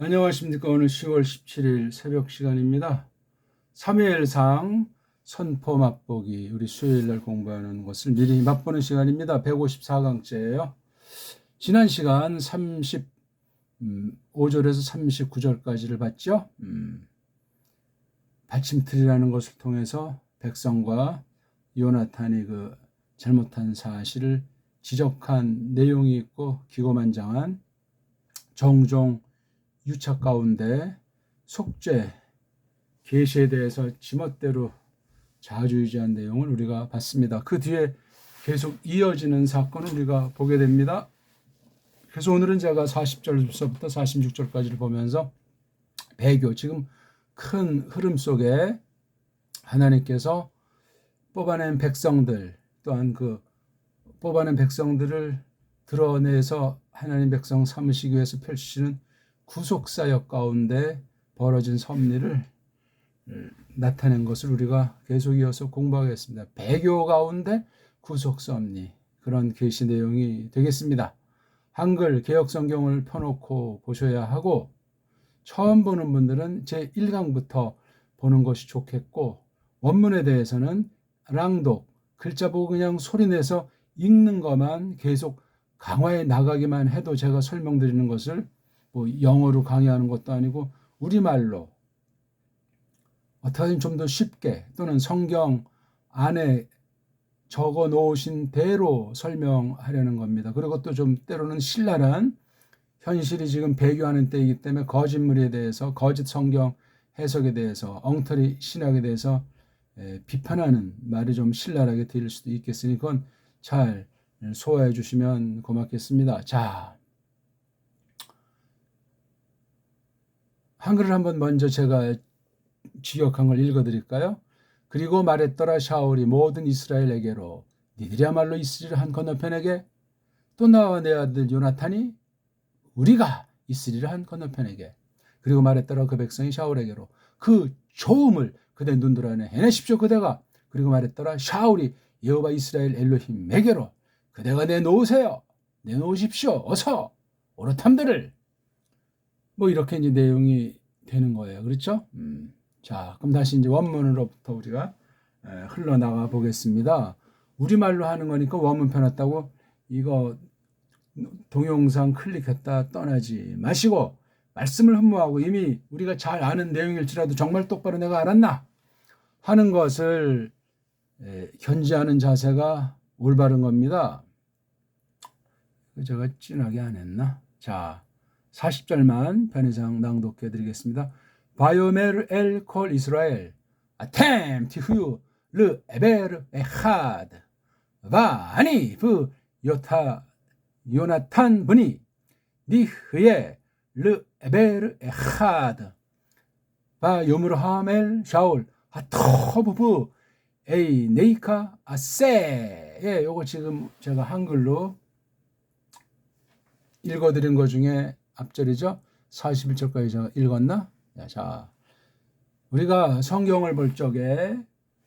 안녕하십니까. 오늘 10월 17일 새벽 시간입니다. 사무엘상 선포 맛보기, 우리 수요일날 공부하는 것을 미리 맛보는 시간입니다. 154강째예요. 지난 시간 35절에서 39절까지를 봤죠. 받침틀이라는 것을 통해서 백성과 요나탄이 그 잘못한 사실을 지적한 내용이 있고, 기고만장한 정종 유착 가운데 속죄, 계시에 대해서 지멋대로 자주유지한 내용을 우리가 봤습니다. 그 뒤에 계속 이어지는 사건을 우리가 보게 됩니다. 그래서 오늘은 제가 40절부터 46절까지를 보면서 배교, 지금 큰 흐름 속에 하나님께서 뽑아낸 백성들, 또한 그 뽑아낸 백성들을 드러내서 하나님 백성 삼으시기 위해서 펼치시는 구속사역 가운데 벌어진 섭리를 나타낸 것을 우리가 계속 이어서 공부하겠습니다. 배교 가운데 구속섭리, 그런 계시 내용이 되겠습니다. 한글 개역성경을 펴놓고 보셔야 하고, 처음 보는 분들은 제1강부터 보는 것이 좋겠고, 원문에 대해서는 랑독, 글자 보고 그냥 소리내서 읽는 것만 계속 강화해 나가기만 해도, 제가 설명드리는 것을 뭐 영어로 강의하는 것도 아니고 우리말로 어떻게든 좀 더 쉽게, 또는 성경 안에 적어 놓으신 대로 설명하려는 겁니다. 그리고 또 좀 때로는 신랄한, 현실이 지금 배교하는 때이기 때문에 거짓말에 대해서, 거짓 성경 해석에 대해서, 엉터리 신학에 대해서 비판하는 말이 좀 신랄하게 들릴 수도 있겠으니 그건 잘 소화해 주시면 고맙겠습니다. 자, 한글을 한번 먼저 제가 지역한 걸 읽어드릴까요? 그리고 말했더라 샤울이 모든 이스라엘에게로, 니들이야말로 있으리라 한 건너편에게, 또 나와 내 아들 요나탄이 우리가 있으리라 한 건너편에게. 그리고 말했더라 그 백성이 샤울에게로, 그 조음을 그대 눈들 안에 해내십시오 그대가. 그리고 말했더라 샤울이 여호와 이스라엘 엘로힘에게로, 그대가 내놓으세요, 내놓으십시오, 어서 오르탐들을. 뭐 이렇게 이제 내용이 되는 거예요. 그렇죠? 자, 그럼 다시 이제 원문으로부터 우리가 흘러나가 보겠습니다. 우리말로 하는 거니까 원문 펴놨다고 이거 동영상 클릭했다 떠나지 마시고, 말씀을 흠모하고 이미 우리가 잘 아는 내용일지라도 정말 똑바로 내가 알았나 하는 것을 견지하는 자세가 올바른 겁니다. 제가 진하게 안 했나? 자, 40절만 편의상 낭독해 드리겠습니다. 바요메르 엘 콜 이스라엘 아템 티후유 르 에베르 에하드 바니 브 요타 요나탄 분이 니흐에 르 에베르 에하드 바 요므르 하멜 샤울 하토브브 에이 네이카 아세. 예, 요거 지금 제가 한글로 읽어드린 것 중에 앞절이죠. 41절까지 제가 읽었나? 자, 우리가 성경을 볼 적에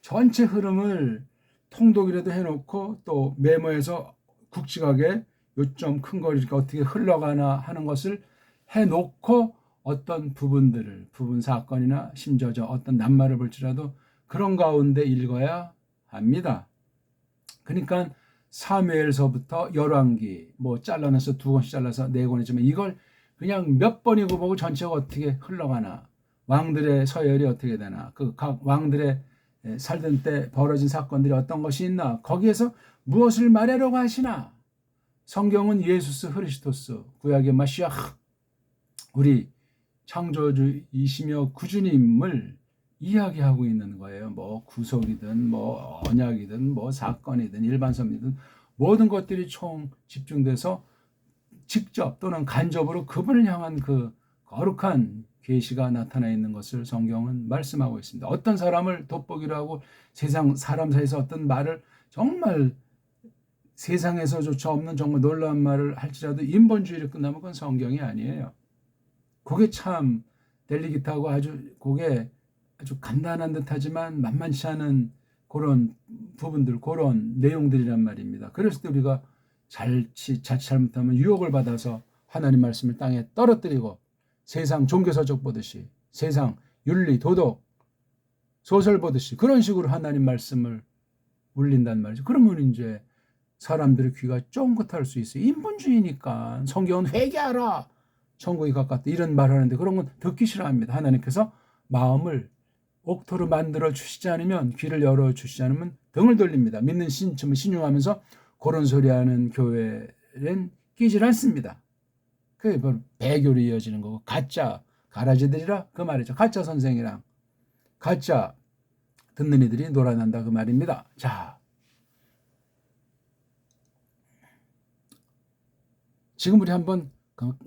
전체 흐름을 통독이라도 해놓고, 또 메모해서 굵직하게 요점 큰 거 이렇게 어떻게 흘러가나 하는 것을 해놓고, 어떤 부분들을, 부분 사건이나 심지어 어떤 낱말을 볼지라도 그런 가운데 읽어야 합니다. 그러니까 사무엘서부터 열왕기 뭐 잘라내서 2권씩 잘라서 4권이지만 이걸 그냥 몇 번이고 보고 전체가 어떻게 흘러가나, 왕들의 서열이 어떻게 되나, 그 각 왕들의 살던 때 벌어진 사건들이 어떤 것이 있나, 거기에서 무엇을 말하려고 하시나. 성경은 예수스 흐리스토스, 구약의 마시아흐, 우리 창조주이시며 구주님을 이야기하고 있는 거예요. 뭐 구속이든 뭐 언약이든 뭐 사건이든 일반섭리든 모든 것들이 총 집중돼서 직접 또는 간접으로 그분을 향한 그 거룩한 계시가 나타나 있는 것을 성경은 말씀하고 있습니다. 어떤 사람을 돋보기로 하고 세상 사람 사이에서 어떤 말을, 정말 세상에서조차 없는 정말 놀라운 말을 할지라도 인본주의를 끝나면 그건 성경이 아니에요. 그게 참 델리기타고 그게 아주 간단한 듯하지만 만만치 않은 그런 부분들, 그런 내용들이란 말입니다. 그랬을 때 우리가 자칫 잘못하면 유혹을 받아서 하나님 말씀을 땅에 떨어뜨리고 세상 종교서적 보듯이, 세상 윤리, 도덕, 소설 보듯이 그런 식으로 하나님 말씀을 울린단 말이죠. 그러면 이제 사람들의 귀가 쫑긋할 수 있어요. 인본주의니까 성경은 회개하라. 천국이 가깝다. 이런 말 하는데 그런 건 듣기 싫어합니다. 하나님께서 마음을 옥토로 만들어 주시지 않으면, 귀를 열어 주시지 않으면 등을 돌립니다. 믿는 신심을 신용하면서 그런 소리 하는 교회는 끼질 않습니다. 그게 바로 배교로 이어지는 거고, 가짜 가라지들이라 그 말이죠. 가짜 선생이랑 가짜 듣는 이들이 놀아난다 그 말입니다. 자, 지금 우리 한번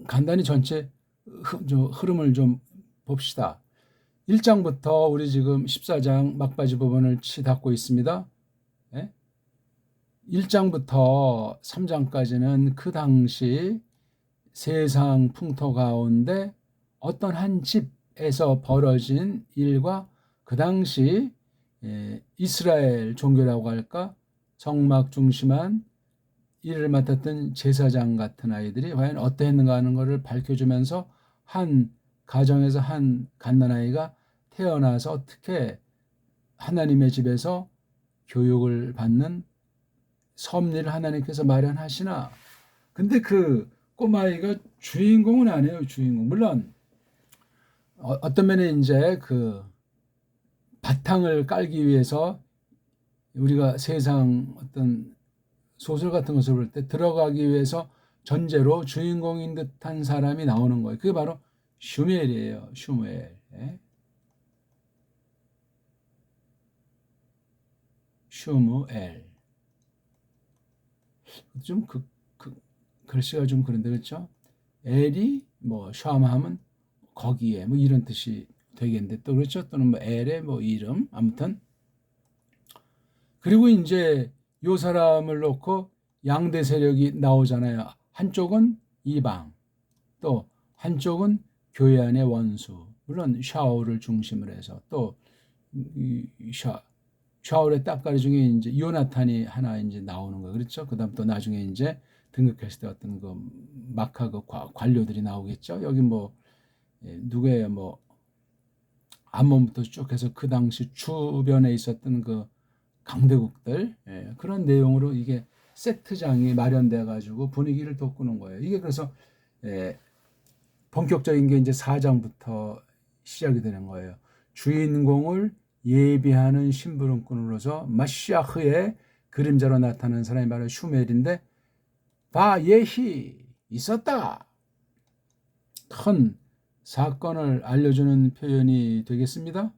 간단히 전체 흐름을 좀 봅시다. 1장부터 우리 지금 14장 막바지 부분을 치닫고 있습니다. 1장부터 3장까지는 그 당시 세상 풍토 가운데 어떤 한 집에서 벌어진 일과 그 당시 이스라엘 종교라고 할까, 정막 중심한 일을 맡았던 제사장 같은 아이들이 과연 어떠했는가 하는 것을 밝혀주면서 한 가정에서 한 갓난아이가 태어나서 어떻게 하나님의 집에서 교육을 받는 섭리를 하나님께서 마련하시나. 근데 그 꼬마아이가 주인공은 아니에요. 주인공. 물론 어떤 면에 이제 그 바탕을 깔기 위해서 우리가 세상 어떤 소설 같은 것을 볼 때 들어가기 위해서 전제로 주인공인 듯한 사람이 나오는 거예요. 그게 바로 슈무엘이에요. 슈무엘. 슈무엘. 좀 글씨가 좀 그런데 그렇죠? 엘이 뭐 샤마하면 거기에 뭐 이런 뜻이 되겠는데 또 그렇죠? 또는 뭐 엘의 뭐 이름, 아무튼. 그리고 이제 요 사람을 놓고 양대 세력이 나오잖아요. 한쪽은 이방, 또 한쪽은 교회 안의 원수. 물론 샤울을 중심으로 해서 또 샤울의 따까리 중에 이제 요나탄이 하나 이제 나오는 거 그렇죠? 그다음 또 나중에 이제 등극했을 때 어떤 그 마카 그 관료들이 나오겠죠. 여기 뭐 누구예요? 뭐 암몬부터 쭉 해서 그 당시 주변에 있었던 그 강대국들, 그런 내용으로 이게 세트장이 마련돼 가지고 분위기를 돋구는 거예요. 이게 그래서 본격적인 게 이제 4장부터 시작이 되는 거예요. 주인공을 예비하는 심부름꾼으로서 마시아흐의 그림자로 나타나는 사람이 바로 슈멜인데, 바예히 있었다. 큰 사건을 알려주는 표현이 되겠습니다.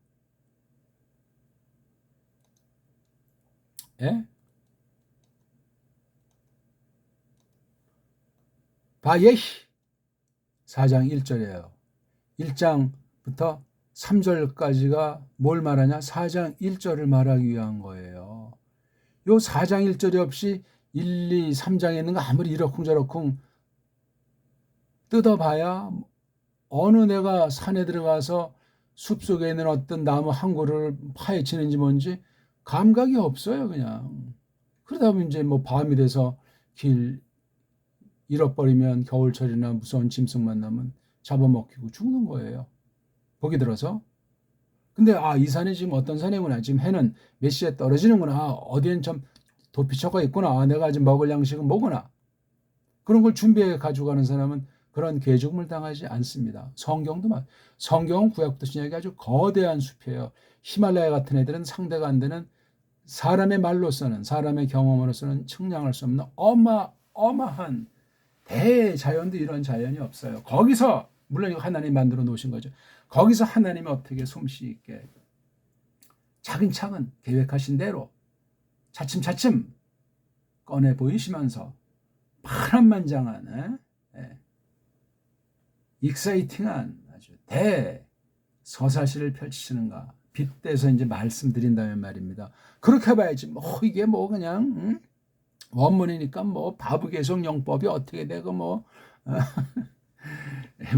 바예히 4장 1절이에요. 1장부터 3절까지가 뭘 말하냐? 4장 1절을 말하기 위한 거예요. 요 4장 1절이 없이 1, 2, 3장에 있는 거 아무리 이러쿵저러쿵 뜯어봐야 어느 내가 산에 들어가서 숲속에 있는 어떤 나무 한 그루를 파헤치는지 뭔지 감각이 없어요, 그냥. 그러다 보면 이제 뭐 밤이 돼서 길 잃어버리면 겨울철이나 무서운 짐승 만나면 잡아먹히고 죽는 거예요. 보기 들어서. 근데 이 산이 지금 어떤 산이구나. 지금 해는 몇 시에 떨어지는구나. 어디엔 좀 도피처가 있구나. 내가 아직 먹을 양식은 뭐구나. 그런 걸 준비해 가지고 가는 사람은 그런 개죽음을 당하지 않습니다. 성경은 구약부터 신약이 아주 거대한 숲이에요. 히말라야 같은 애들은 상대가 안 되는, 사람의 말로서는, 사람의 경험으로서는 측량할 수 없는 어마어마한 대자연도 이런 자연이 없어요. 거기서 물론 이거 하나님 만들어 놓으신 거죠. 거기서 하나님이 어떻게 솜씨 있게 차근차근 계획하신 대로 차츰차츰 꺼내 보이시면서 파란만장한 익사이팅한 아주 대서사시를 펼치시는가 빗대서 이제 말씀드린다면 말입니다. 그렇게 봐야지 뭐 이게 뭐 그냥 원문이니까 뭐 바브개송 영법이 어떻게 되고 뭐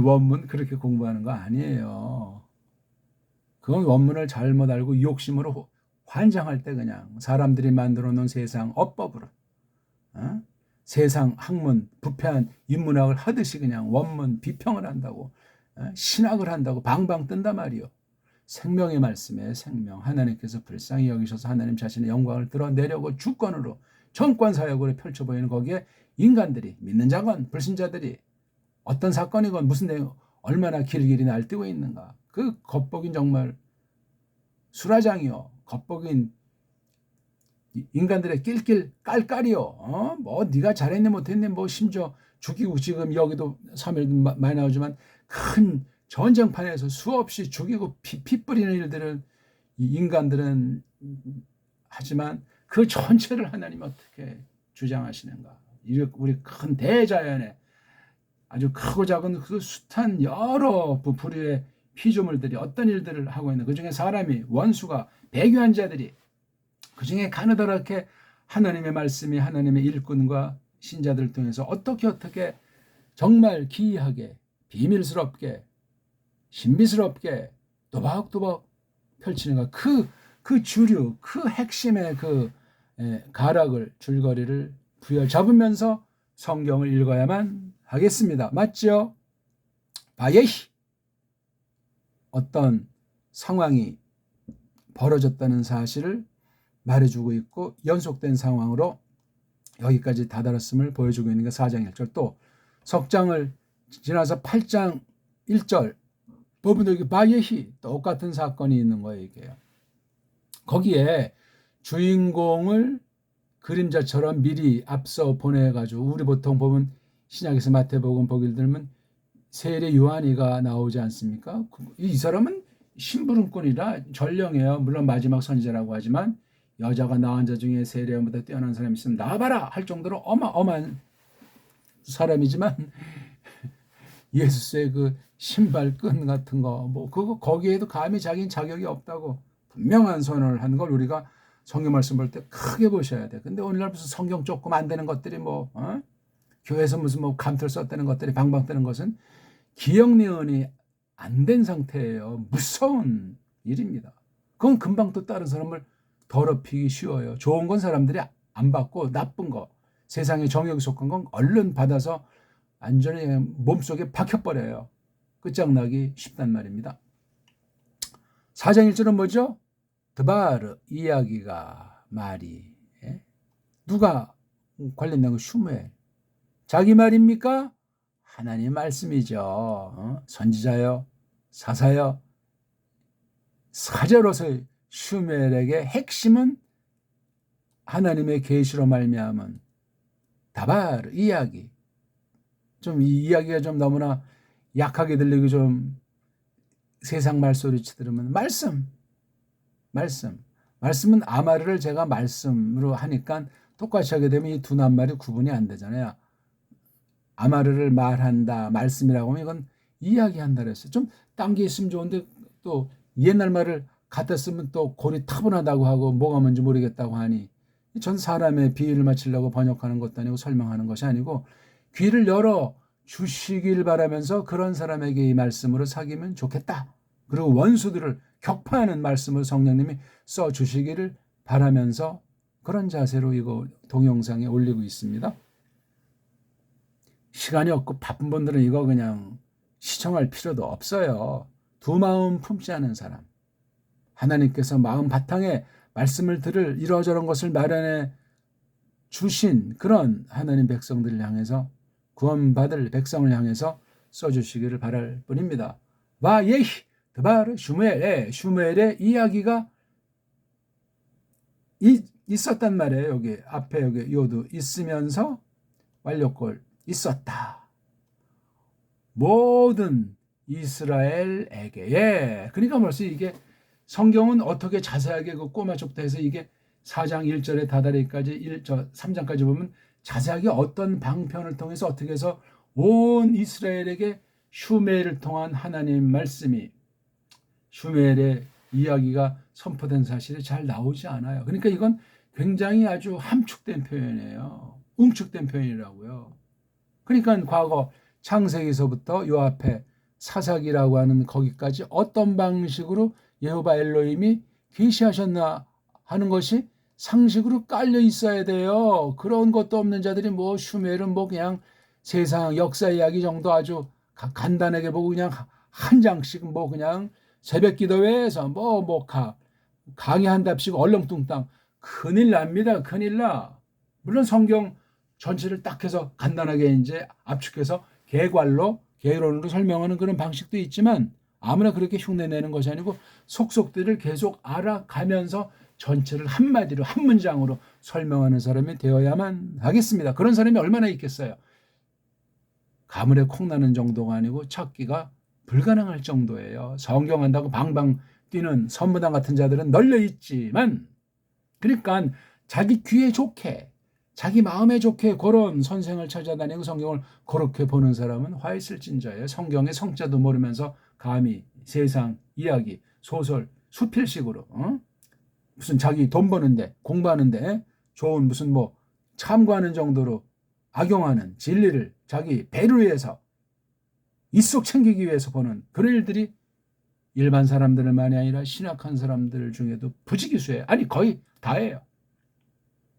원문 그렇게 공부하는 거 아니에요. 그건 원문을 잘못 알고 욕심으로 환장할 때 그냥 사람들이 만들어 놓은 세상 어법으로 세상 학문 부패한 인문학을 하듯이 그냥 원문 비평을 한다고 신학을 한다고 방방 뜬단 말이요. 생명의 말씀에 생명, 하나님께서 불쌍히 여기셔서 하나님 자신의 영광을 드러내려고 주권으로 정권 사역으로 펼쳐 보이는 거기에 인간들이, 믿는 자건 불신자들이 어떤 사건이건 무슨 내용, 얼마나 길길이 날뛰고 있는가. 그 겉보긴 정말 수라장이요, 겉보긴 인간들의 낄낄 깔깔이요. 뭐 네가 잘했네 못했네, 뭐 심지어 죽이고, 지금 여기도 3일 많이 나오지만 큰 전쟁판에서 수없이 죽이고 피 뿌리는 일들을 이 인간들은 하지만 그 전체를 하나님 어떻게 주장하시는가. 우리 큰 대자연에 아주 크고 작은 그 숱한 여러 부류의 피조물들이 어떤 일들을 하고 있는, 그중에 사람이, 원수가, 배교한 자들이, 그중에 가느다랗게 하나님의 말씀이 하나님의 일꾼과 신자들을 통해서 어떻게 정말 기이하게, 비밀스럽게, 신비스럽게 또박또박 펼치는가. 그 주류, 그 핵심의 그 가락을, 줄거리를 부여잡으면서 성경을 읽어야만 하겠습니다. 맞죠? 바예히 어떤 상황이 벌어졌다는 사실을 말해주고 있고, 연속된 상황으로 여기까지 다다랐음을 보여주고 있는 게 4장 1절. 또 석장을 지나서 8장 1절 부분도 이게 바예히 똑같은 사건이 있는 거예요. 이게요. 거기에 주인공을 그림자처럼 미리 앞서 보내가지고, 우리 보통 보면 신약에서 마태복음 보기를 들면 세례 요한이가 나오지 않습니까? 이 사람은 심부름꾼이라 전령이에요. 물론 마지막 선지자라고 하지만 여자가 낳은 자 중에 세례 요한보다 뛰어난 사람이 있으면 나와봐라 할 정도로 어마어마한 사람이지만 예수의 그 신발끈 같은 거, 뭐 그거 거기에도 감히 자기는 자격이 없다고 분명한 선언을 한 걸 우리가 성경 말씀 볼 때 크게 보셔야 돼. 근데 오늘날 무슨 성경 조금 안 되는 것들이 교회에서 무슨 감투를 썼다는 것들이 방방 뜨는 것은 기억니은이 안 된 상태예요. 무서운 일입니다. 그건 금방 또 다른 사람을 더럽히기 쉬워요. 좋은 건 사람들이 안 받고, 나쁜 거, 세상의 정욕이 속한 건 얼른 받아서 완전히 몸속에 박혀버려요. 끝장나기 쉽단 말입니다. 4장 1절은 뭐죠? 드바르 이야기가 말이, 누가 관련된 거? 슈무엘. 자기 말입니까? 하나님 말씀이죠. 선지자요, 사사요, 사제로서의 슈무엘에게 핵심은 하나님의 계시로 말미암은 다바르 이야기. 좀 이 이야기가 좀 너무나 약하게 들리고 좀 세상 말소리치 들으면 말씀은 아마르를 제가 말씀으로 하니까 똑같이 하게 되면 이 두 낱말이 구분이 안 되잖아요. 아마르를 말한다, 말씀이라고 하면 이건 이야기한다 그랬어요. 좀 딴 게 있으면 좋은데 또 옛날 말을 갖다 쓰면 또 골이 타분하다고 하고 뭐가 뭔지 모르겠다고 하니, 전 사람의 비유를 맞추려고 번역하는 것도 아니고 설명하는 것이 아니고 귀를 열어 주시길 바라면서 그런 사람에게 이 말씀으로 사귀면 좋겠다. 그리고 원수들을 격파하는 말씀을 성령님이 써주시기를 바라면서 그런 자세로 이거 동영상에 올리고 있습니다. 시간이 없고 바쁜 분들은 이거 그냥 시청할 필요도 없어요. 두 마음 품지 않은 사람, 하나님께서 마음 바탕에 말씀을 들을 이러저런 것을 마련해 주신 그런 하나님 백성들을 향해서, 구원받을 백성을 향해서 써주시기를 바랄 뿐입니다. 바예히 드바르 슈무엘의 이야기가 있었단 말이에요. 여기 앞에 여기 요도 있으면서 완료골 있었다. 모든 이스라엘에게. 그러니까 벌써 이게 성경은 어떻게 자세하게 그 꼬마쪽부터 해서 이게 4장 1절에 다다리까지 3장까지 보면 자세하게 어떤 방편을 통해서 어떻게 해서 온 이스라엘에게 슈무엘을 통한 하나님 말씀이, 슈무엘의 이야기가 선포된 사실이 잘 나오지 않아요. 그러니까 이건 굉장히 아주 함축된 표현이에요. 응축된 표현이라고요. 그러니까 과거 창세기서부터 요 앞에 사사기라고 하는 거기까지 어떤 방식으로 여호와 엘로힘이 계시하셨나 하는 것이 상식으로 깔려 있어야 돼요. 그런 것도 없는 자들이 슈무엘은 그냥 세상 역사 이야기 정도 아주 간단하게 보고 그냥 한 장씩 뭐 그냥 새벽 기도회에서 강의한답시고 얼렁뚱땅 큰일 납니다. 큰일 나. 물론 성경 전체를 딱 해서 간단하게 이제 압축해서 개론으로 설명하는 그런 방식도 있지만 아무나 그렇게 흉내내는 것이 아니고 속속들을 계속 알아가면서 전체를 한마디로 한 문장으로 설명하는 사람이 되어야만 하겠습니다. 그런 사람이 얼마나 있겠어요. 가물에 콩나는 정도가 아니고 찾기가 불가능할 정도예요. 성경 한다고 방방 뛰는 선무당 같은 자들은 널려 있지만 그러니까 자기 귀에 좋게 자기 마음에 좋게 그런 선생을 찾아다니고 성경을 그렇게 보는 사람은 화 있을진저예요. 성경의 성자도 모르면서 감히 세상 이야기 소설 수필식으로 무슨 자기 돈 버는데 공부하는데 좋은 무슨 뭐 참고하는 정도로 악용하는 진리를 자기 배를 위해서 입속 챙기기 위해서 보는 그런 일들이 일반 사람들만이 아니라 신학한 사람들 중에도 부지기수예요. 아니 거의 다예요.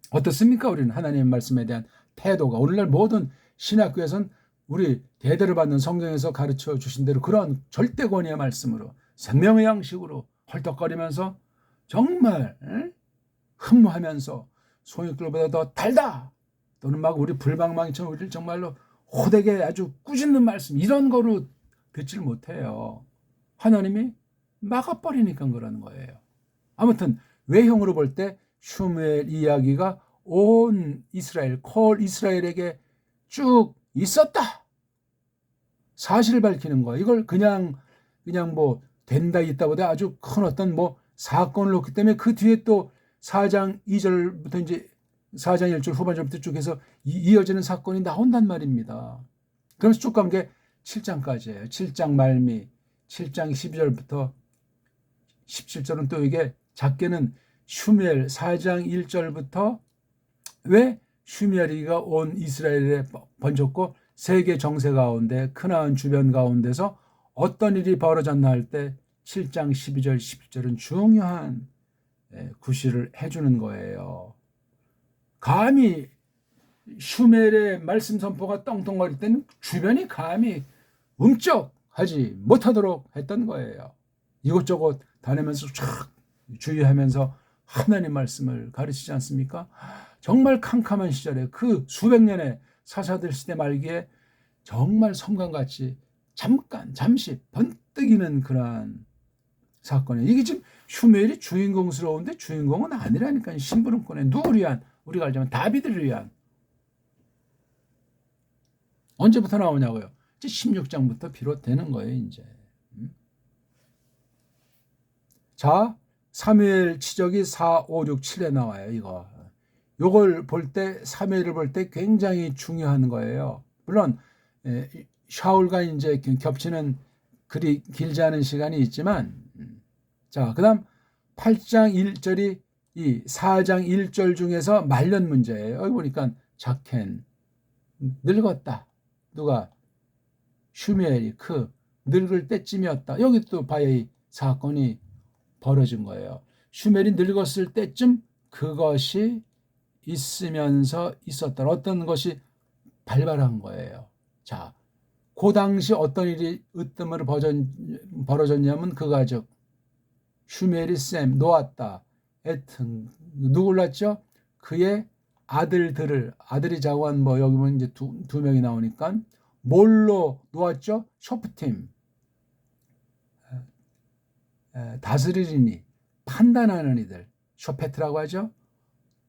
어떻습니까? 우리는 하나님의 말씀에 대한 태도가 오늘날 모든 신학교에서는 우리 대대로 받는 성경에서 가르쳐 주신 대로 그런 절대 권위의 말씀으로 생명의 양식으로 헐떡거리면서 정말 흠모하면서 송이꿀보다 더 달다 또는 막 우리 불방망이처럼 우리를 정말로 호되게 아주 꾸짖는 말씀 이런 거로 듣지를 못해요. 하나님이 막아버리니까 그러는 거예요. 아무튼 외형으로 볼 때 슈무엘 이야기가 온 이스라엘, 콜 이스라엘에게 쭉 있었다. 사실을 밝히는 거예요. 이걸 그냥 뭐 된다 있다보다 아주 큰 어떤 뭐 사건을 놓기 때문에 그 뒤에 또 4장 2절부터 이제 4장 1절 후반절부터 쭉 해서 이어지는 사건이 나온단 말입니다. 그러면서 쭉 간 게 7장까지예요. 7장 말미, 7장 12절부터 17절은 또 이게 작게는 슈무엘 4장 1절부터 왜 슈무엘이가 온 이스라엘에 번졌고 세계 정세 가운데 크나안 주변 가운데서 어떤 일이 벌어졌나 할 때 7장 12절 11절은 중요한 구실을 해주는 거예요. 감히 슈멜의 말씀 선포가 떵떵거릴 때는 주변이 감히 움쩍하지 못하도록 했던 거예요. 이것저것 다니면서 쫙 주의하면서 하나님 말씀을 가르치지 않습니까? 정말 캄캄한 시절에 그 수백 년의 사사들 시대 말기에 정말 섬광같이 잠시 번뜩이는 그러한 사건이에요. 이게 지금 슈멜이 주인공스러운데 주인공은 아니라니까요. 심부름꾼의 누구를 위한 우리가 알자면 다비드를 위한 언제부터 나오냐고요. 이제 16장부터 비롯되는 거예요. 이제. 자, 사무엘 지적이 4, 5, 6, 7에 나와요. 요걸 볼 때 사무엘을 볼 때 굉장히 중요한 거예요. 물론 샤울과 이제 겹치는 그리 길지 않은 시간이 있지만 자, 그다음 8장 1절이 이 4장 1절 중에서 말년 문제예요. 여기 보니까 자켄 늙었다. 누가? 슈무엘이 늙을 때쯤이었다. 여기 또 바야의 사건이 벌어진 거예요. 슈멜이 늙었을 때쯤 그것이 있으면서 있었다. 어떤 것이 발발한 거예요. 자, 그 당시 어떤 일이 으뜸으로 벌어졌냐면 그 가족 슈멜이 셈 놓았다. 에튼 누굴 낳았죠? 그의 아들이 자고한 뭐 여기 보면 이제 두 명이 나오니까 뭘로 놓았죠? 쇼프팀 다스리니 판단하는 이들 쇼페트라고 하죠.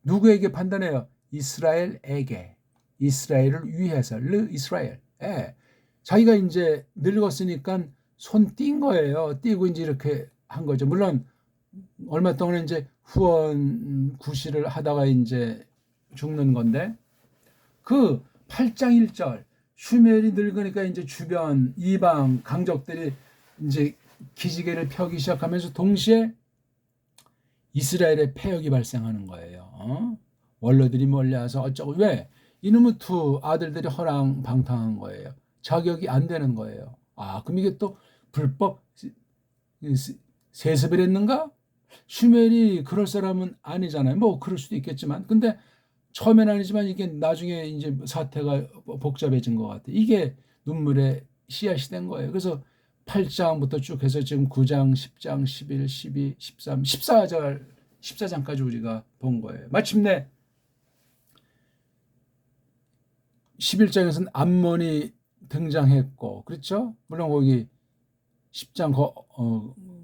누구에게 판단해요? 이스라엘에게 이스라엘을 위해서 이스라엘. 자기가 이제 늙었으니까 손 띈 거예요. 띄고 이제 이렇게 한 거죠. 물론 얼마 동안 이제 후원 구실을 하다가 이제 죽는 건데 그 8장 1절 슈멜이 늙으니까 이제 주변 이방 강족들이 이제 기지개를 펴기 시작하면서 동시에 이스라엘의 폐역이 발생하는 거예요. 원로들이 몰려와서 어쩌고 왜? 이놈의 두 아들들이 허랑방탕한 거예요. 자격이 안 되는 거예요. 그럼 이게 또 불법 세습을 했는가? 슈멜이 그럴 사람은 아니잖아요. 뭐 그럴 수도 있겠지만 근데 처음엔 아니지만 이게 나중에 이제 사태가 복잡해진 것 같아요. 이게 눈물의 씨앗이 된 거예요. 그래서 8장부터 쭉 해서 지금 9장, 10장, 11, 12, 13, 14장까지 우리가 본 거예요. 마침내 11장에서는 암몬이 등장했고, 그렇죠? 물론 거기 10장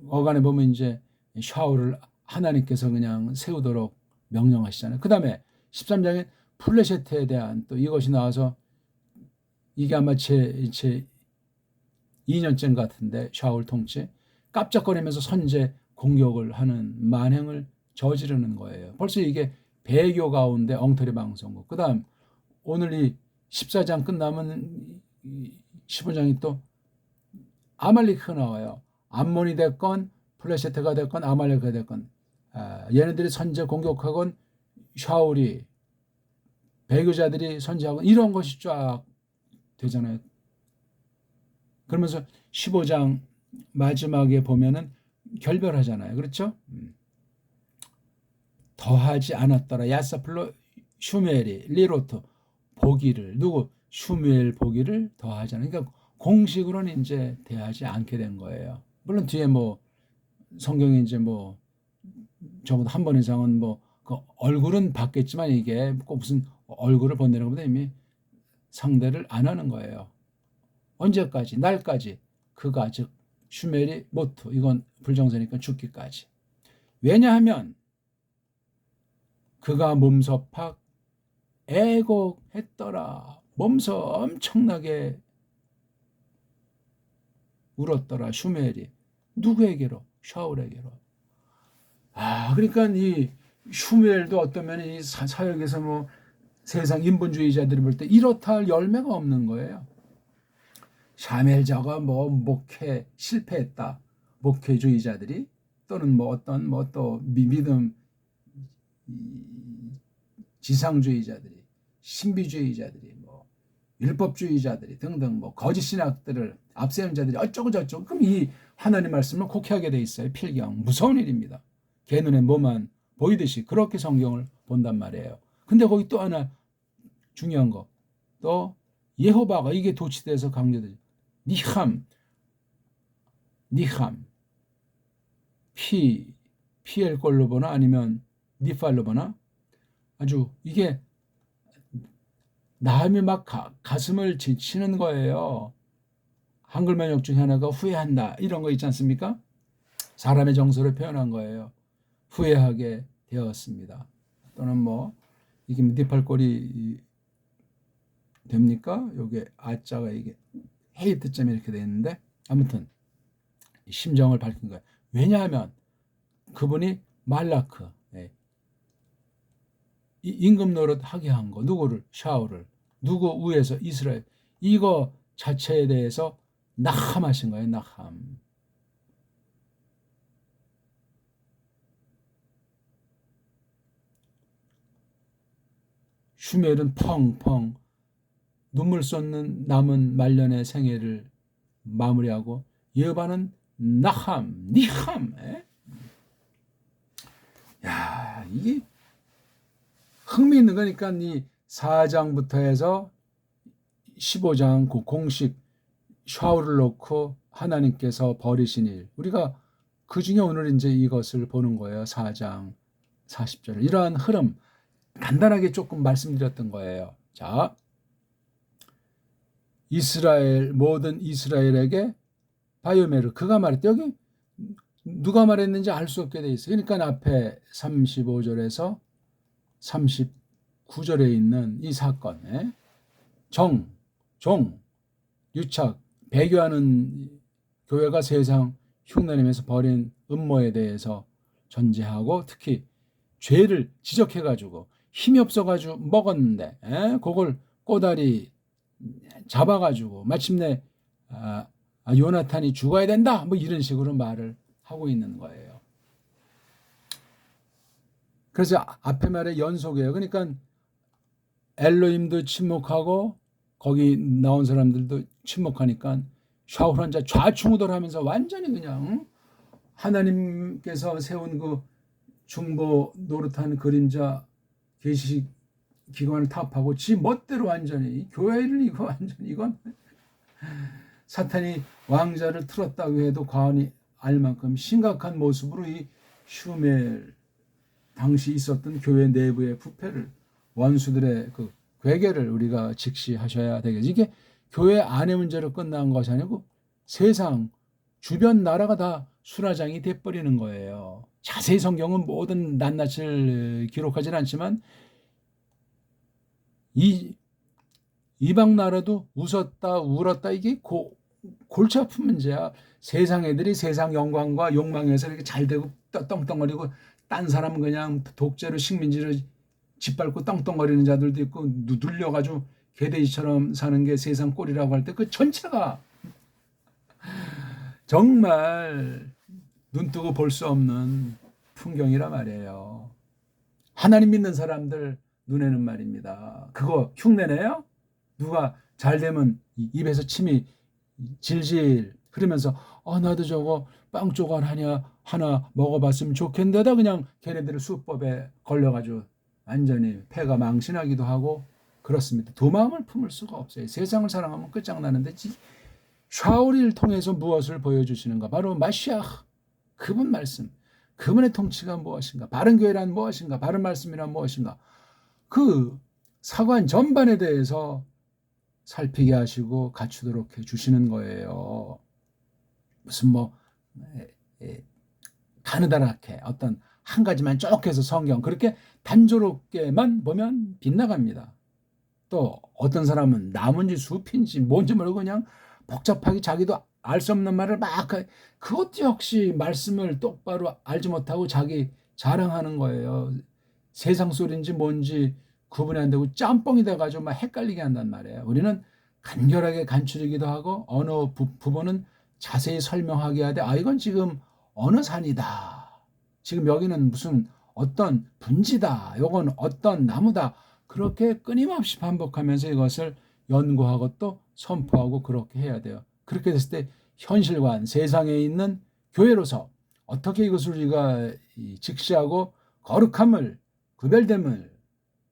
어간에 보면 이제 샤울을 하나님께서 그냥 세우도록 명령하시잖아요. 그 다음에 13장에 플레셋에 대한 또 이것이 나와서 이게 아마 제 2년쯤 같은데 샤울 통치 깜짝거리면서 선제 공격을 하는 만행을 저지르는 거예요. 벌써 이게 배교 가운데 엉터리 방송국. 그 다음 오늘 이 14장 끝나면 15장이 또 아말렉이 나와요. 암몬이 됐건 플레셋가 됐건 아말렉이 됐건 얘네들이 선제 공격하건 샤울이 배교자들이 선제하건 이런 것이 쫙 되잖아요. 그러면서 15장 마지막에 보면은 결별하잖아요. 그렇죠? 더하지 않았더라. 야사플로 슈멜이 리로트 보기를 누구 슈멜 보기를 더하잖아요. 그러니까 공식으로는 이제 대하지 않게 된 거예요. 물론 뒤에 뭐 성경에 이제 뭐 적어도 한 번 이상은 뭐 그 얼굴은 봤겠지만 이게 꼭 무슨 얼굴을 본다는 것보다 이미 상대를 안 하는 거예요. 언제까지? 날까지. 그가 즉 슈멜이 모투 이건 불정사니까 죽기까지. 왜냐하면 그가 몸서 팍 애곡했더라. 몸서 엄청나게 울었더라. 슈멜이 누구에게로? 샤울에게로. 그러니까 이 슈멜도 어떠면 이 사역에서 뭐 세상 인본주의자들이 볼 때 이렇다 할 열매가 없는 거예요. 샤멜자가 뭐 목회 실패했다. 목회주의자들이 또는 뭐 어떤 뭐 또 믿음 지상주의자들이 신비주의자들이 뭐 율법주의자들이 등등 뭐 거짓 신학들을 앞세운 자들이 어쩌고 저쩌고 그럼 이 하나님 말씀을 곡해하게 돼 있어요. 필경 무서운 일입니다. 개 눈에 뭐만 보이듯이 그렇게 성경을 본단 말이에요. 근데 거기 또 하나 중요한 거 또 예호바가 이게 도치돼서 강조되죠. 니함 피엘 걸로 보나 아니면 니팔로 보나 아주 이게 나음이 막 가슴을 지치는 거예요. 한글 면역 중에 하나가 후회한다 이런 거 있지 않습니까? 사람의 정서를 표현한 거예요. 후회하게 되었습니다. 또는 뭐 이게 니팔꼴이 됩니까? 요게 아자가 이게 헤이트점이 이렇게 돼 있는데 아무튼 심정을 밝힌 거예요. 왜냐하면 그분이 말라크 임금 노릇 하게 한 거 누구를? 샤울을. 누구 위에서? 이스라엘. 이거 자체에 대해서 낙함하신 거예요. 낙함. 슈멜은 펑펑 눈물 쏟는 남은 말년의 생애를 마무리하고 여호바는 나함, 니함. 야, 이게 흥미있는 거니까 이 4장부터 해서 15장 그 공식 샤울을 놓고 하나님께서 버리신 일. 우리가 그 중에 오늘 이제 이것을 보는 거예요. 4장 40절. 이러한 흐름 간단하게 조금 말씀드렸던 거예요. 자, 이스라엘 모든 이스라엘에게 바이오메르 그가 말했대. 여기 누가 말했는지 알 수 없게 돼 있어요. 그러니까 앞에 35절에서 39절에 있는 이 사건에 종, 유착, 배교하는 교회가 세상 흉내내면서 벌인 음모에 대해서 전제하고 특히 죄를 지적해가지고 힘이 없어가지고 먹었는데 그걸 꼬다리 잡아가지고 마침내 요나탄이 죽어야 된다 뭐 이런 식으로 말을 하고 있는 거예요. 그래서 앞에 말의 연속이에요. 그러니까 엘로힘도 침묵하고 거기 나온 사람들도 침묵하니까 샤울 혼자 좌충우돌하면서 완전히 그냥 하나님께서 세운 그 중보 노릇한 그림자 계시 기관을 타파하고 지 멋대로 완전히 교회를 이거 완전히 이건 사탄이 왕자를 틀었다고 해도 과언이 알 만큼 심각한 모습으로 이 슈멜 당시 있었던 교회 내부의 부패를, 원수들의 그 괴계를 우리가 직시하셔야 되겠죠. 이게 교회 안의 문제로 끝난 것이 아니고 세상 주변 나라가 다 수라장이 돼버리는 거예요. 자세히 성경은 모든 낱낱을 기록하지는 않지만 이방 나라도 웃었다 울었다, 이게 골치 아픈 문제야. 세상 애들이 세상 영광과 욕망에서 이렇게 잘 되고 떵떵거리고, 딴 사람은 그냥 독재로 식민지로 짓밟고 떵떵거리는 자들도 있고, 눌려가지고 개돼지처럼 사는 게 세상 꼴이라고 할 때 그 전체가 정말 눈뜨고 볼 수 없는 풍경이라 말이에요. 하나님 믿는 사람들 눈에는 말입니다. 그거 흉내내요? 누가 잘 되면 입에서 침이 질질 흐르면서 나도 저거 빵 조각 하나 먹어봤으면 좋겠는데다 그냥 걔네들의 수법에 걸려가지고 완전히 폐가 망신하기도 하고 그렇습니다. 두 마음을 품을 수가 없어요. 세상을 사랑하면 끝장나는데 샤오리를 통해서 무엇을 보여주시는가? 바로 마시아, 그분 말씀, 그분의 통치가 무엇인가? 바른 교회란 무엇인가? 바른 말씀이란 무엇인가? 그 사관 전반에 대해서 살피게 하시고 갖추도록 해주시는 거예요. 무슨 가느다랗게 어떤 한 가지만 쭉 해서 성경 그렇게 단조롭게만 보면 빗나갑니다. 또 어떤 사람은 나무인지 숲인지 뭔지 모르고 그냥 복잡하게 자기도 알 수 없는 말을 막, 그것도 역시 말씀을 똑바로 알지 못하고 자기 자랑하는 거예요. 세상 소리인지 뭔지 구분이 안 되고 짬뽕이 돼가지고 막 헷갈리게 한단 말이에요. 우리는 간결하게 간추리기도 하고 어느 부분은 자세히 설명하게 해야 돼. 이건 지금 어느 산이다. 지금 여기는 무슨 어떤 분지다. 요건 어떤 나무다. 그렇게 끊임없이 반복하면서 이것을 연구하고 또 선포하고 그렇게 해야 돼요. 그렇게 됐을 때 현실관, 세상에 있는 교회로서 어떻게 이것을 우리가 직시하고 거룩함을, 구별됨을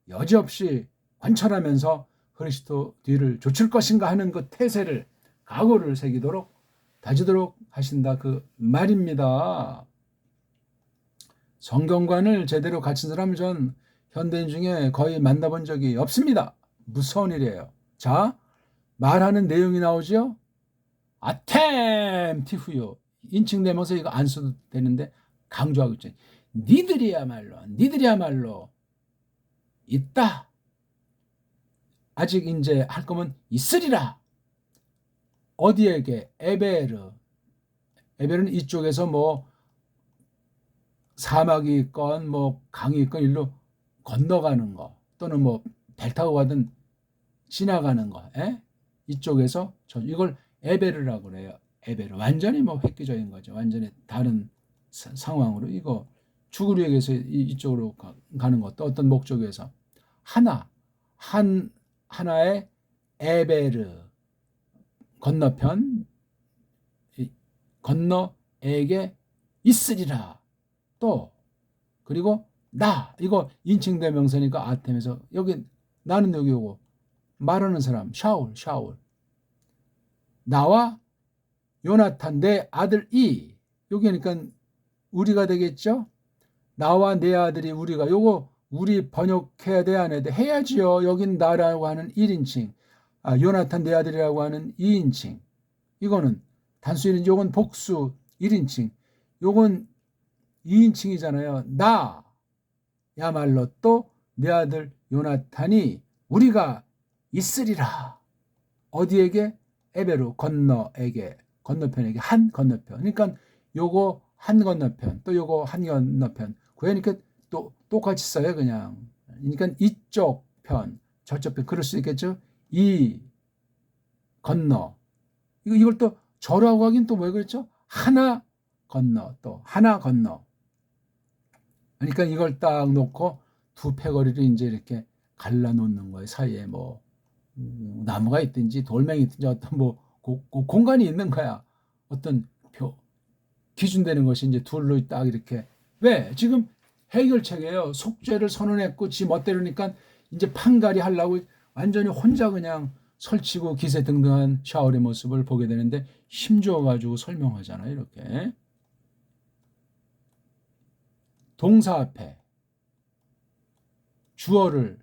여지없이 관철하면서 그리스도 뒤를 좇을 것인가 하는 그 태세를, 각오를 새기도록 다지도록 하신다 그 말입니다. 성경관을 제대로 갖춘 사람을 전 현대인 중에 거의 만나본 적이 없습니다. 무서운 일이에요. 자, 말하는 내용이 나오죠. 아템티후요. 인칭되면서 이거 안 써도 되는데 강조하고 있죠. 니들이야말로 있다. 아직 이제 할 거면 있으리라. 어디에게? 에베르는 이쪽에서 사막이 있건 강이 있건 일로 건너가는 거, 또는 배 타고 가든 지나가는 거, 이쪽에서 이걸 에베르라고 그래요. 에베르. 완전히 획기적인 거죠. 완전히 다른 상황으로 이거 죽을 위해서 이쪽으로 가는 것도 어떤 목적 위해서 하나의 에베르 건너편 건너에게 있으리라. 또 그리고 나, 이거 인칭대명사니까 아템에서 여기 나는 여기 오고 말하는 사람 샤울 나와 요나탄 내 아들이, 여기니까 우리가 되겠죠. 나와 내 아들이 우리가, 요거 우리 번역해야 돼 안 해야 돼? 해야지요. 여긴 나라고 하는 1인칭, 요나탄 내 아들이라고 하는 2인칭, 이거는 단수 1인칭, 요건 복수 1인칭, 요건 2인칭이잖아요. 나야말로 또 내 아들 요나탄이 우리가 있으리라. 어디에게? 에베르 건너에게, 건너편에게, 한 건너편. 그러니까 요거 한 건너편, 또 요거 한 건너편. 그러니까 또 똑같이 써요, 그냥. 그러니까 이쪽 편, 저쪽 편, 그럴 수 있겠죠. 이 건너. 이걸 또 저라고 하긴 또 왜 그랬죠? 하나 건너, 또 하나 건너. 그러니까 이걸 딱 놓고 두 패거리를 이제 이렇게 갈라놓는 거예요. 사이에 나무가 있든지 돌멩이 있든지 어떤 공간이 있는 거야. 어떤 기준되는 것이 이제 둘로 딱 이렇게. 왜? 지금 해결책이에요. 속죄를 선언했고 지 멋대로니까 이제 판가리 하려고 완전히 혼자 그냥 설치고 기세등등한 샤울의 모습을 보게 되는데 힘주어 가지고 설명하잖아요. 이렇게 동사 앞에 주어를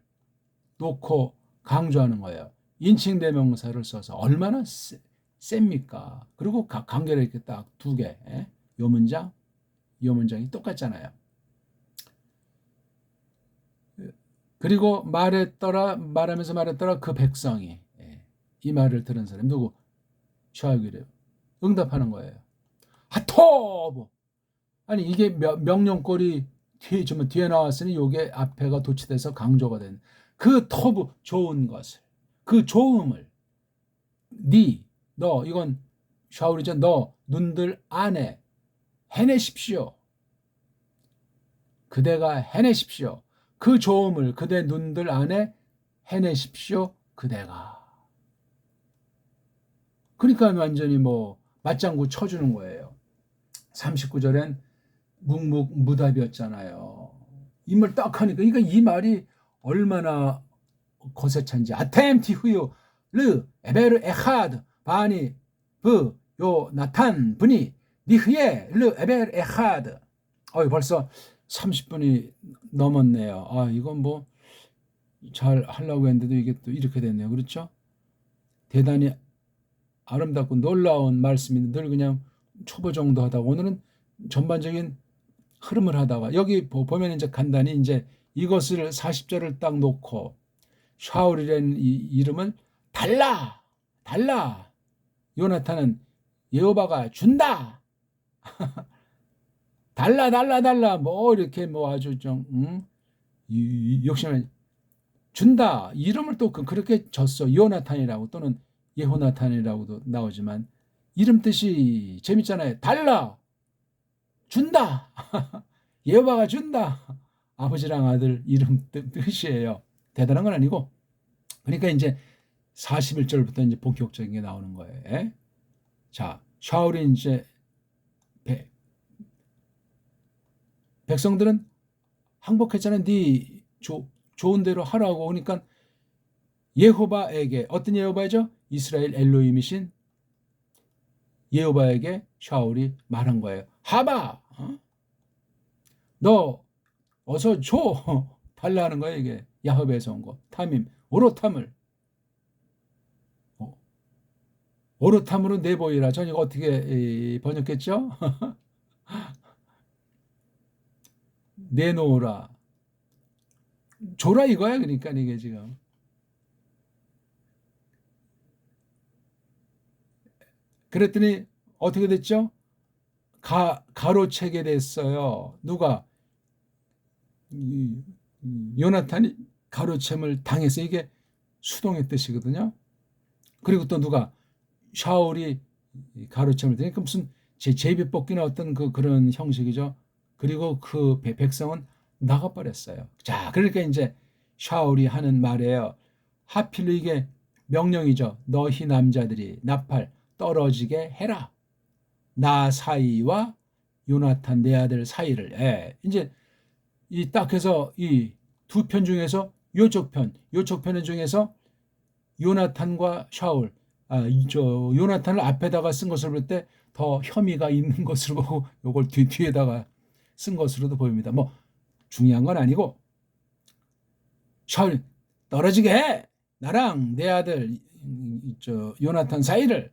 놓고 강조하는 거예요. 인칭 대명사를 써서 얼마나 셉니까? 그리고 관계를 이렇게 딱 두 개. 요 문장, 요 문장이 똑같잖아요. 그리고 말하면서 말했더라 그 백성이 이 말을 들은 사람 누구? 샤울이래요. 응답하는 거예요. 하토브. 아니 이게 명령꼴이 뒤에 나왔으니 요게 앞에가 도치돼서 강조가 된 그 토브 좋은 것을 그 좋음을 너 이건 샤울이죠. 너 눈들 안에 해내십시오. 그대가 해내십시오. 그 좋음을 그대 눈들 안에 해내십시오. 그대가. 그러니까 완전히 뭐 맞장구 쳐주는 거예요. 39절엔 묵묵무답이었잖아요. 이 말 딱 하니까 그러니까 이 말이 얼마나 거세찬지. 아템티 후유 르 에베르 에하드 바니 브 요 나탄 분이 니흐예 르 에베르 에하드. 벌써 30분이 넘었네요. 이건 뭐 잘 하려고 했는데도 이게 또 이렇게 됐네요. 그렇죠? 대단히 아름답고 놀라운 말씀인데 늘 그냥 초보 정도 하다가 오늘은 전반적인 흐름을 하다가 여기 보면 이제 간단히 이제 이것을 40절을 딱 놓고 샤울이라는 이 이름은 달라 요나탄은 여호와가 준다 달라 뭐 이렇게 뭐 아주 좀 욕심을 준다 이름을 또 그렇게 줬어. 요나탄이라고 또는 예호나탄이라고도 나오지만 이름 뜻이 재밌잖아요. 달라 준다 여호와가 준다. 아버지랑 아들 이름 뜻이에요. 대단한 건 아니고. 그러니까 이제 41절부터 이제 본격적인 게 나오는 거예요. 자, 샤울이 이제 백성들은 항복했잖아요. 네 좋은 대로 하라고. 그러니까 예호바에게 어떤 예호바죠? 이스라엘 엘로힘이신 예호바에게 샤울이 말한 거예요. 하바, 너 어서 줘 달라는 거예요. 이게 야훼에서 온 거. 타밈, 오로탐을 오로탐으로 내보이라. 전 이거 어떻게 번역했죠? 내놓으라. 줘라 이거야. 그러니까 이게 지금. 그랬더니 어떻게 됐죠? 가로채게 됐어요. 누가? 요나탄이 가로챔을 당해서 이게 수동의 뜻이거든요. 그리고 또 누가? 샤울이 가로챔을 당하니까 무슨 제비뽑기나 어떤 그런 형식이죠. 그리고 그 백성은 나가버렸어요. 자, 그러니까 이제 샤울이 하는 말이에요. 하필 이게 명령이죠. 너희 남자들이 나팔 떨어지게 해라. 나 사이와 요나탄 내 아들 사이를. 이제 이 딱 해서 이 두 편 중에서 요쪽 편의 중에서 요나탄과 샤울, 요나탄을 앞에다가 쓴 것을 볼 때 더 혐의가 있는 것으로 보고 요걸 뒤에다가 쓴 것으로도 보입니다. 뭐 중요한 건 아니고 샤울 떨어지게 해. 나랑 내 아들 요나탄 사이를.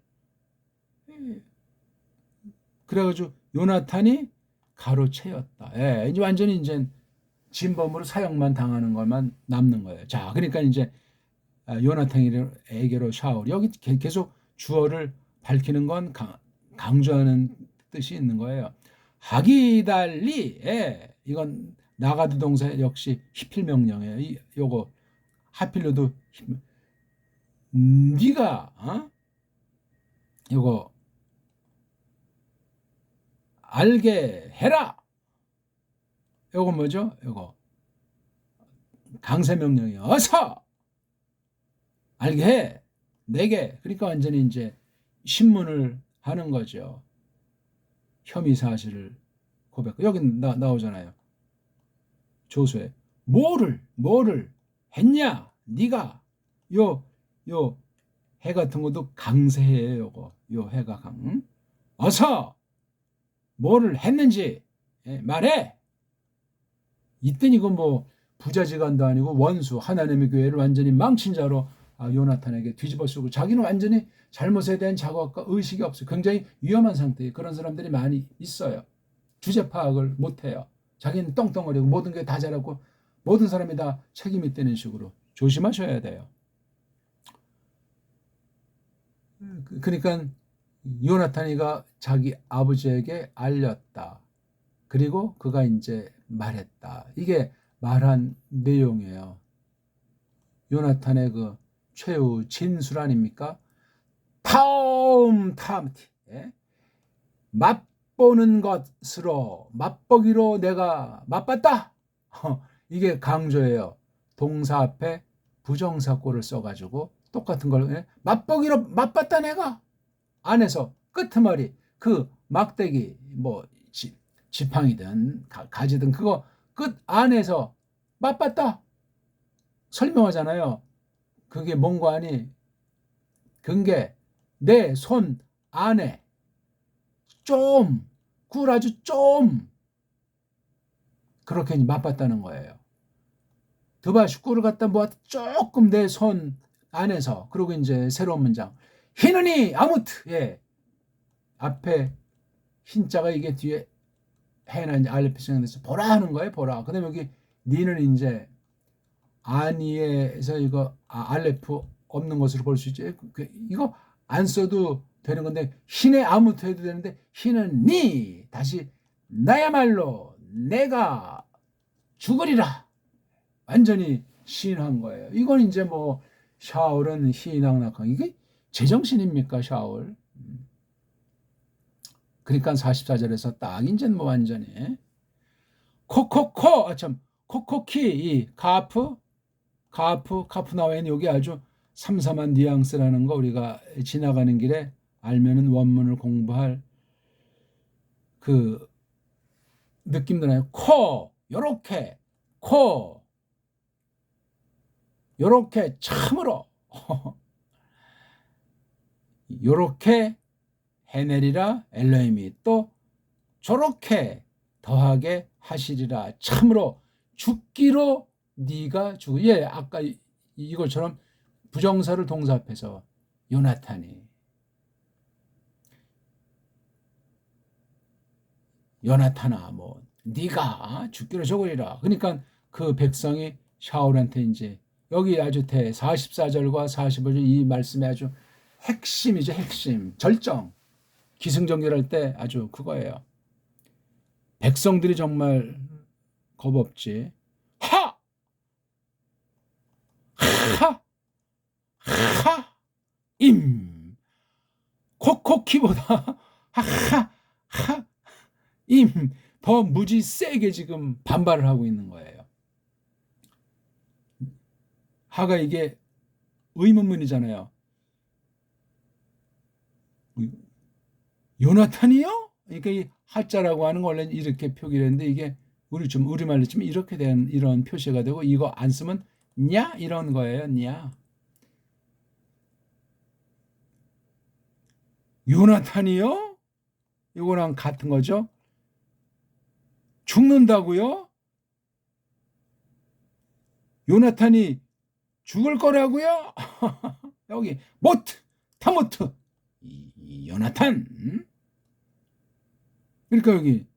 그래가지고 요나탄이 가로채였다. 이제 완전히 이제 진범으로 사형만 당하는 것만 남는 거예요. 자, 그러니까 이제 요나탄에게로 샤울. 여기 계속 주어를 밝히는 건 강조하는 뜻이 있는 거예요. 하기달리. 이건 나가드 동사 역시 히필 명령이에요. 요거 하필로도 네가 요거 알게 해라. 요거 뭐죠? 요거 강세 명령이에요. 어서 알게 해. 내게. 그러니까 완전히 이제 신문을 하는 거죠. 혐의 사실을 고백. 여기 나오잖아요. 조수에 뭐를 했냐? 네가 요 해 같은 것도 강세해요. 요거 요 해가 어서 뭐를 했는지 말해. 이땐 이거 뭐 부자지간도 아니고 원수 하나님의 교회를 완전히 망친 자로 요나탄에게 뒤집어 쓰고 자기는 완전히 잘못에 대한 자각과 의식이 없어요. 굉장히 위험한 상태예요. 그런 사람들이 많이 있어요. 주제 파악을 못해요. 자기는 떵떵거리고 모든 게 다 잘하고 모든 사람이 다 책임이 있다는 식으로 조심하셔야 돼요. 그러니까 요나탄이가 자기 아버지에게 알렸다. 그리고 그가 이제 말했다. 이게 말한 내용이에요. 요나탄의 그 최후 진술 아닙니까? 타움타움티. 맛보는 것으로 맛보기로 내가 맛봤다. 이게 강조예요. 동사 앞에 부정사꼴을 써가지고 똑같은 걸 맛보기로 맛봤다 내가. 안에서 끄트머리 그 막대기 뭐 지팡이든 가지든 그거 끝 안에서 맛봤다. 설명하잖아요. 그게 뭔가 아니 그게 내 손 안에 좀 꿀 아주 좀 그렇게 맛봤다는 거예요. 드바시 꿀을 갖다 모아 조금 내 손 안에서. 그리고 이제 새로운 문장 히느니 아무트. 앞에 흰자가 이게 뒤에 해나 이제 알레프 생각돼서 보라 하는 거예요. 보라. 그다음에 여기 니는 이제 아니에서 이거 알레프 없는 것으로 볼 수 있죠. 이거 안 써도 되는 건데 흰의 아무트 해도 되는데 흰은 니 다시 나야말로 내가 죽으리라. 완전히 시인한 거예요. 이건 이제 뭐 샤울은 희낙낙한 이게 제정신입니까 샤울? 그러니까 44절에서 딱 이제 뭐 완전히 코코코 참 코코키 이 카프나와인 여기 아주 삼삼한 뉘앙스라는 거 우리가 지나가는 길에 알면은 원문을 공부할 그 느낌도 나요. 요렇게 요렇게 참으로 요렇게 해내리라 엘로힘이 또 저렇게 더하게 하시리라 참으로 죽기로 네가 죽어. 아까 이것처럼 부정사를 동사 앞에서 요나탄이 요나탄아 뭐 네가 죽기로 죽으리라. 그러니까 그 백성이 샤울한테 이제 여기 아주 44절과 45절 이 말씀의 아주 핵심이죠. 핵심 절정 기승전결할 때 아주 그거예요. 백성들이 정말 겁없지. 임 코코키보다 임 더 무지 세게 지금 반발을 하고 있는 거예요. 하가 이게 의문문이잖아요. 요나탄이요? 그러니까 이 하자라고 하는 거 원래 이렇게 표기를 했는데 이게 우리말로 치면 이렇게 된 이런 표시가 되고 이거 안 쓰면 냐 이런 거예요. 냐. 요나탄이요? 이거랑 같은 거죠. 죽는다고요? 요나탄이 죽을 거라고요? 여기 타모트 이 요나탄. 그러니까 여기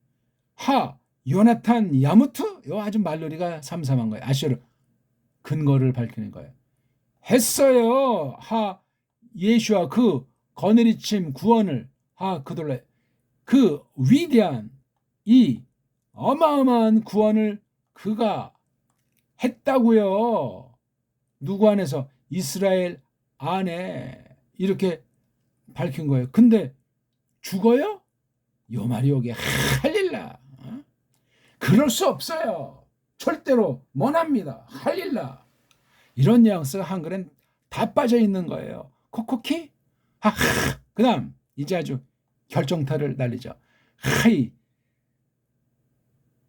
요나탄 야무트 요 아주 말놀이가 삼삼한 거예요. 아시로 근거를 밝히는 거예요. 했어요. 예수와 그 거느리침 구원을 그들래 그 위대한 이 어마어마한 구원을 그가 했다고요. 누구 안에서? 이스라엘 안에 이렇게 밝힌 거예요. 근데 죽어요? 요 말이 여기 할릴라. 그럴 수 없어요. 절대로 못합니다. 할릴라. 이런 뉘앙스가 한글엔 다 빠져 있는 거예요. 코코키? 그 다음 이제 아주 결정타를 날리죠.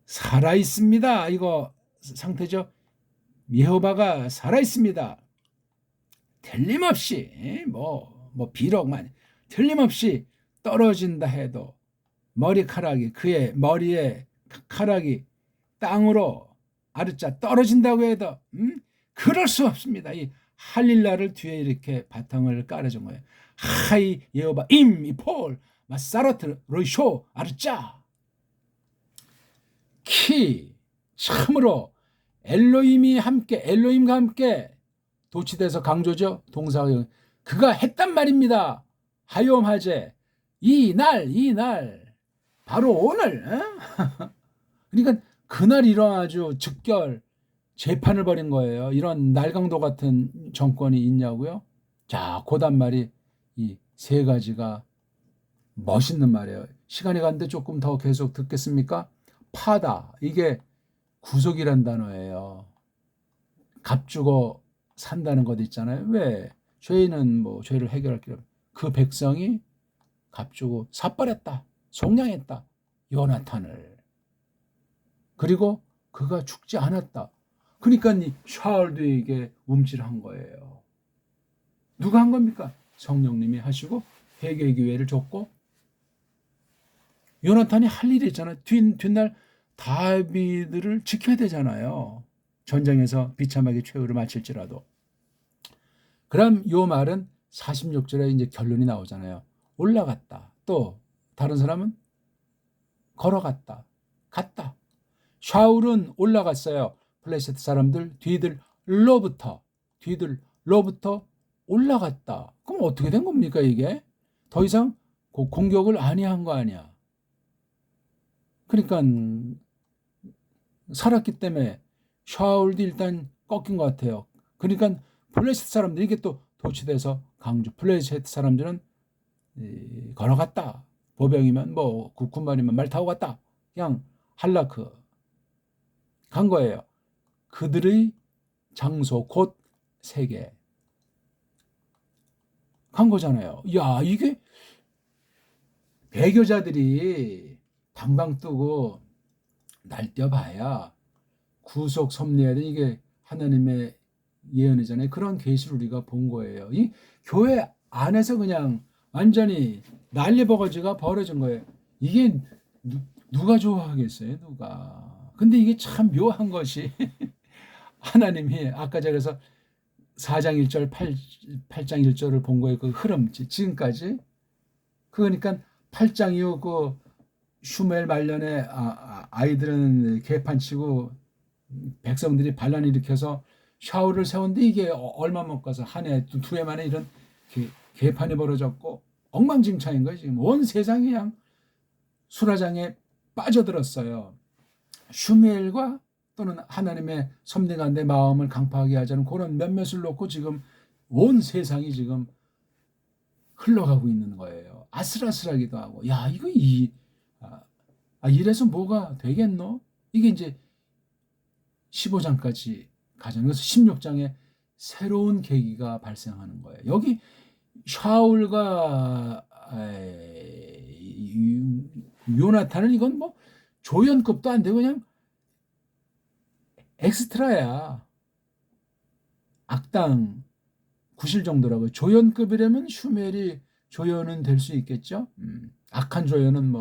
살아있습니다. 이거 상태죠. 여호와가 살아있습니다. 틀림없이 비록만 틀림없이 떨어진다 해도 머리카락이 그의 머리에 카락이 땅으로 아르자 떨어진다고 해도 그럴 수 없습니다. 이 할릴라를 뒤에 이렇게 바탕을 깔아준 거예요. 하이 예호바 임이폴 마사라트 로이쇼 아르자 키 참으로 엘로힘과 함께 도치돼서 강조죠. 동사가 그가 했단 말입니다. 하욤하제 이날 바로 오늘 그러니까 그날 일어나죠. 즉결 재판을 벌인 거예요. 이런 날강도 같은 정권이 있냐고요? 자, 고단말이 이 세 가지가 멋있는 말이에요. 시간이 갔는데 조금 더 계속 듣겠습니까? 파다, 이게 구속이란 단어예요. 값주고 산다는 것 있잖아요. 왜? 죄인은 죄를 해결할 길 없고 그 백성이 값주고 삿발했다. 속량했다. 요나탄을. 그리고 그가 죽지 않았다. 그러니까 이 샤울드에게 움찔한 거예요. 누가 한 겁니까? 성령님이 하시고 회개 기회를 줬고 요나탄이 할 일이 있잖아요. 뒷날 다비드를 지켜야 되잖아요. 전쟁에서 비참하게 최후를 마칠지라도. 그럼 요 말은 46절에 이제 결론이 나오잖아요. 올라갔다. 또 다른 사람은 걸어갔다. 갔다. 샤울은 올라갔어요. 블레셋 사람들 뒤들로부터 올라갔다. 그럼 어떻게 된 겁니까 이게? 더 이상 공격을 아니한 거 아니야. 그러니까 살았기 때문에 샤울도 일단 꺾인 것 같아요. 그러니까 블레셋 사람들 이게 또 도취돼서 강조. 블레셋 사람들은 걸어갔다. 보병이면 군말이면 말 타고 갔다. 그냥 할라크 간 거예요. 그들의 장소 곧 세계 간 거잖아요. 야, 이게 배교자들이 방방 뜨고 날뛰어봐야 구속 섭리해야 돼. 이게 하나님의 예언이잖아요. 그런 계시를 우리가 본 거예요. 이 교회 안에서 그냥 완전히 난리버거지가 벌어진 거예요. 이게 누가 좋아하겠어요? 누가. 근데 이게 참 묘한 것이 하나님이 아까 제가 4장 1절 8장 1절을 본 거예요. 그 흐름 지금까지. 그러니까 8장 이후 그 슈멜 말년에 아이들은 개판치고 백성들이 반란 일으켜서 샤울을 세웠는데 이게 얼마 못 가서 한 해, 두 해 만에 이런 개판이 벌어졌고 엉망진창인 거예요. 지금 온 세상이 그냥 수라장에 빠져들었어요. 슈멜과 또는 하나님의 섭리가 내 마음을 강팍하게 하자는 그런 몇몇을 놓고 지금 온 세상이 지금 흘러가고 있는 거예요. 아슬아슬하기도 하고, 야, 이거 이래서 뭐가 되겠노? 이게 이제 15장까지 가잖아요. 그래서 16장에 새로운 계기가 발생하는 거예요. 여기 샤울과 요나탄은 이건 조연급도 안 되고 그냥 엑스트라야. 악당 구실 정도라고. 조연급이라면 슈멜이 조연은 될 수 있겠죠. 악한 조연은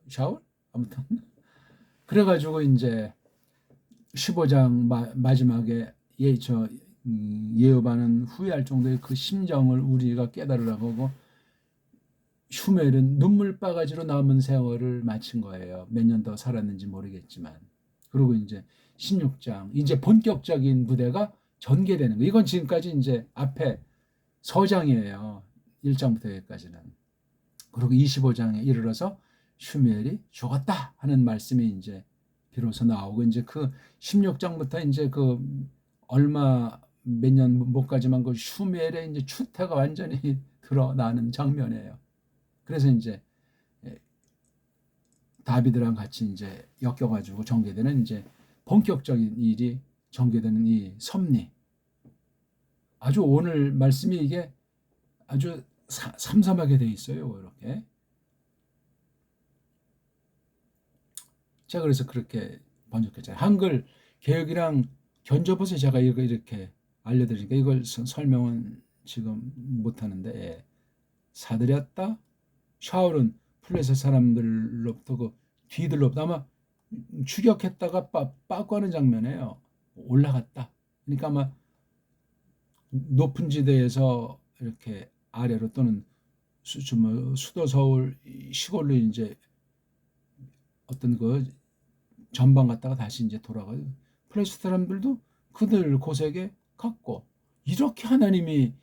샤울? 아무튼 그래가지고 이제 15장 마지막에 예후바는 후회할 정도의 그 심정을 우리가 깨달으라고 하고 슈멜은 눈물바가지로 남은 세월을 마친 거예요. 몇 년 더 살았는지 모르겠지만. 그리고 이제 16장 이제 본격적인 무대가 전개되는 거예요. 이건 지금까지 이제 앞에 서장이에요. 1장부터 여기까지는. 그리고 25장에 이르러서 슈멜이 죽었다 하는 말씀이 이제 비로소 나오고 이제 그 16장부터 이제 그 얼마 몇 년 못 가지만 그 슈멜의 이제 추태가 완전히 드러나는 장면이에요. 그래서 이제 다비드랑 같이 이제 엮여가지고 전개되는 이제 본격적인 일이 전개되는 이 섭리. 아주 오늘 말씀이 이게 아주 삼삼하게 돼 있어요. 이렇게. 제가 그래서 그렇게 번역했잖아요. 한글 개혁이랑 견접해서 제가 이렇게 알려드리니까 이걸 설명은 지금 못하는데, 예. 사들였다. 샤울은 플레셋 사람들로부터 그 뒤들로부터 아마 추격했다가 빠꾸 하는 장면이에요. 올라갔다. 그러니까 아마 높은 지대에서 이렇게 아래로 또는 수도 서울 시골로 이제 어떤 그 전방 갔다가 다시 이제 돌아가요. 플레셋 사람들도 그들 고색에 갔고, 이렇게 하나님이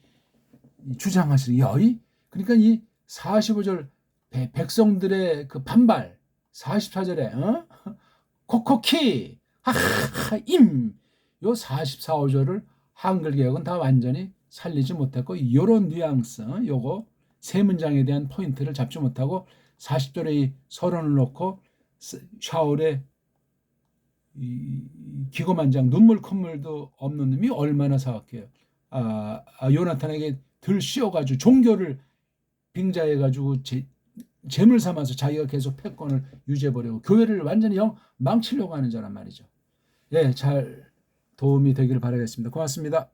주장하시는 여의, 그러니까 이 45절 백성들의 그 반발, 44절에 코코키 하하임, 요 44, 5절을 한글 개혁은 다 완전히 살리지 못했고, 이런 뉘앙스, 요거 세 문장에 대한 포인트를 잡지 못하고 40절에 이 서론을 놓고 샤울의 기고만장, 눈물 콧물도 없는 놈이 얼마나 사악해요. 요나탄에게 들 씌워가지고 종교를 빙자해가지고 재물 삼아서 자기가 계속 패권을 유지해버리고 교회를 완전히 망치려고 하는 자란 말이죠. 예, 잘 도움이 되기를 바라겠습니다. 고맙습니다.